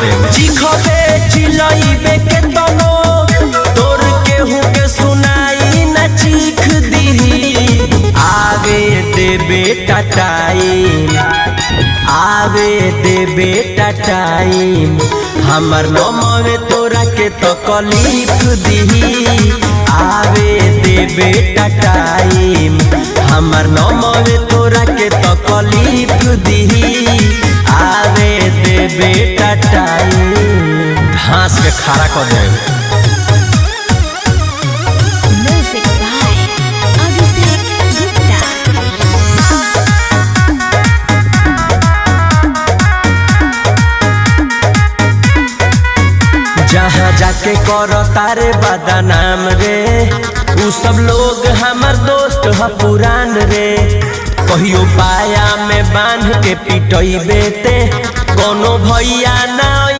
चिखबे चिलइबे के तनो तोर केहू के सुनाई न चीख दीही। आवे दे बेटा टाइम, आवे दे बेटा टाइम, हमर नमवे तोरा के तकलीफ दीही। आवे दे बेटा टाइम, हमर नमवे तोरा के तकलीफ दीही। आवे दे बेटा टाइम, घास के खारा कर जाए। जहाँ जाके करो तारे बदनाम रे, उ सब लोग हमर दोस्त ह पुरान रे। कहियो पाया में बांध के पिटइबे ते कोनो भैया ना